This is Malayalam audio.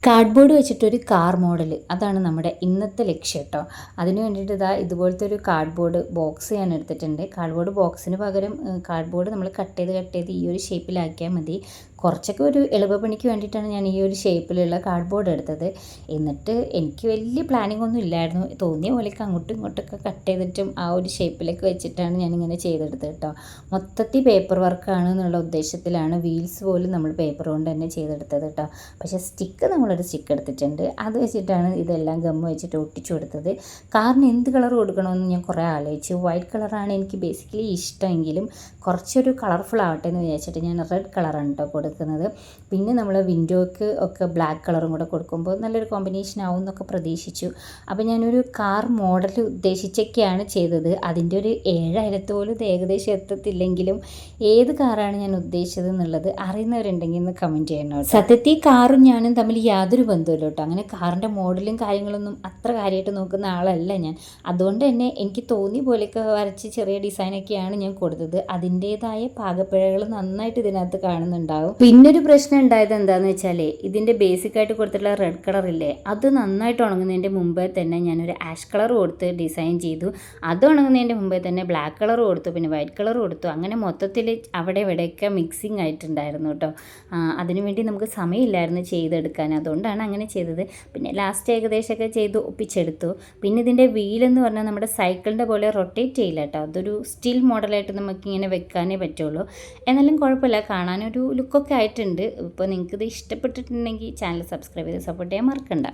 കാർഡ്ബോർഡ് വെച്ചിട്ടൊരു കാർ മോഡൽ, അതാണ് നമ്മുടെ ഇന്നത്തെ ലക്ഷ്യം കേട്ടോ. അതിന് വേണ്ടിയിട്ട് ഇതുപോലത്തെ ഒരു കാർഡ്ബോർഡ് ബോക്സ് ഞാൻ എടുത്തിട്ടുണ്ട്. കാർഡ്ബോർഡ് ബോക്സിന് പകരം കാർഡ്ബോർഡ് നമ്മൾ കട്ട് ചെയ്ത് ഈ ഒരു ഷേപ്പിലാക്കിയാൽ മതി. കുറച്ചൊക്കെ ഒരു എളുപ്പപ്പണിക്ക് വേണ്ടിയിട്ടാണ് ഞാൻ ഈ ഒരു ഷേപ്പിലുള്ള കാർഡ്ബോർഡ് എടുത്തത്. എന്നിട്ട് എനിക്ക് വലിയ പ്ലാനിങ് ഒന്നും ഇല്ലായിരുന്നു. തോന്നിയ പോലെയൊക്കെ അങ്ങോട്ടും ഇങ്ങോട്ടൊക്കെ കട്ട് ചെയ്തിട്ടും ആ ഒരു ഷേപ്പിലേക്ക് വെച്ചിട്ടാണ് ഞാനിങ്ങനെ ചെയ്തെടുത്തത് കേട്ടോ. മൊത്തത്തിൽ പേപ്പർ വർക്കാണ് എന്നുള്ള ഉദ്ദേശത്തിലാണ് വീൽസ് പോലും നമ്മൾ പേപ്പർ കൊണ്ട് തന്നെ ചെയ്തെടുത്തത് കേട്ടോ. പക്ഷേ നമ്മളൊരു സ്റ്റിക്ക് എടുത്തിട്ടുണ്ട്. അത് വെച്ചിട്ടാണ് ഇതെല്ലാം ഗമ്മ് വെച്ചിട്ട് ഒട്ടിച്ചു കൊടുത്തത്. കാറിന് എന്ത് കളർ കൊടുക്കണമെന്ന് ഞാൻ കുറേ ആലോചിച്ചു. വൈറ്റ് കളറാണ് എനിക്ക് ബേസിക്കലി ഇഷ്ടമെങ്കിലും കുറച്ചൊരു കളർഫുൾ ആവട്ടെ എന്ന് വിചാരിച്ചിട്ട് ഞാൻ റെഡ് കളറാണ് കേട്ടോ കൊടുക്കുന്നത്. പിന്നെ നമ്മൾ വിൻഡോയ്ക്ക് ഒക്കെ ബ്ലാക്ക് കളറും കൂടെ കൊടുക്കുമ്പോൾ നല്ലൊരു കോമ്പിനേഷൻ ആവും എന്നൊക്കെ പ്രതീക്ഷിച്ചു. അപ്പോൾ ഞാനൊരു കാർ മോഡൽ ഉദ്ദേശിച്ചൊക്കെയാണ് ചെയ്തത്. അതിൻ്റെ ഒരു 7,000 പോലും ഇത് ഏകദേശം എത്തത്തില്ലെങ്കിലും ഏത് കാറാണ് ഞാൻ ഉദ്ദേശിച്ചത് എന്നുള്ളത് അറിയുന്നവരുണ്ടെങ്കിൽ ഒന്ന് കമൻറ്റ് ചെയ്യണം. സത്യത്തിൽ കാറും ഞാനും തമ്മിൽ യാതൊരു ബന്ധമില്ല കേട്ടോ. അങ്ങനെ കാറിൻ്റെ മോഡലും കാര്യങ്ങളൊന്നും അത്ര കാര്യമായിട്ട് നോക്കുന്ന ആളല്ല ഞാൻ. അതുകൊണ്ട് തന്നെ എനിക്ക് തോന്നിയ പോലെയൊക്കെ വരച്ച് ചെറിയ ഡിസൈനൊക്കെയാണ് ഞാൻ കൊടുത്തത്. അതിൻ്റേതായ പാകപ്പിഴകൾ നന്നായിട്ട് ഇതിനകത്ത് കാണുന്നുണ്ടാവും. പിന്നൊരു പ്രശ്നം ഉണ്ടായത് എന്താണെന്ന് വെച്ചാൽ ഇതിൻ്റെ ബേസിക്കായിട്ട് കൊടുത്തിട്ടുള്ള റെഡ് കളറില്ലേ, അത് നന്നായിട്ട് ഉണങ്ങുന്നതിൻ്റെ മുമ്പേ തന്നെ ഞാനൊരു ആഷ് കളർ കൊടുത്ത് ഡിസൈൻ ചെയ്തു. അത് ഉണങ്ങുന്നതിൻ്റെ മുമ്പേ തന്നെ ബ്ലാക്ക് കളർ കൊടുത്തു, പിന്നെ വൈറ്റ് കളർ കൊടുത്തു. അങ്ങനെ മൊത്തത്തിൽ അവിടെ ഇവിടെയൊക്കെ മിക്സിങ് ആയിട്ടുണ്ടായിരുന്നു കേട്ടോ. അതിനുവേണ്ടി നമുക്ക് സമയമില്ലായിരുന്നു ചെയ്തെടുക്കാൻ, അതുകൊണ്ടാണ് അങ്ങനെ ചെയ്തത്. പിന്നെ ലാസ്റ്റ് ഏകദേശമൊക്കെ ചെയ്ത് ഒപ്പിച്ചെടുത്തു. പിന്നെ ഇതിൻ്റെ വീലെന്ന് പറഞ്ഞാൽ നമ്മുടെ സൈക്കിളിൻ്റെ പോലെ റൊട്ടേറ്റ് ചെയ്യില്ല കേട്ടോ. അതൊരു സ്റ്റിൽ മോഡലായിട്ട് നമുക്കിങ്ങനെ വെക്കാനേ പറ്റുള്ളൂ. എന്നാലും കുഴപ്പമില്ല, കാണാനൊരു ലുക്കൊക്കെ ആയിട്ടുണ്ട്. ഇപ്പോൾ നിങ്ങൾക്കിത് ഇഷ്ടപ്പെട്ടിട്ടുണ്ടെങ്കിൽ ചാനൽ സബ്സ്ക്രൈബ് ചെയ്ത് സപ്പോർട്ട് ചെയ്യാൻ മറക്കണ്ട.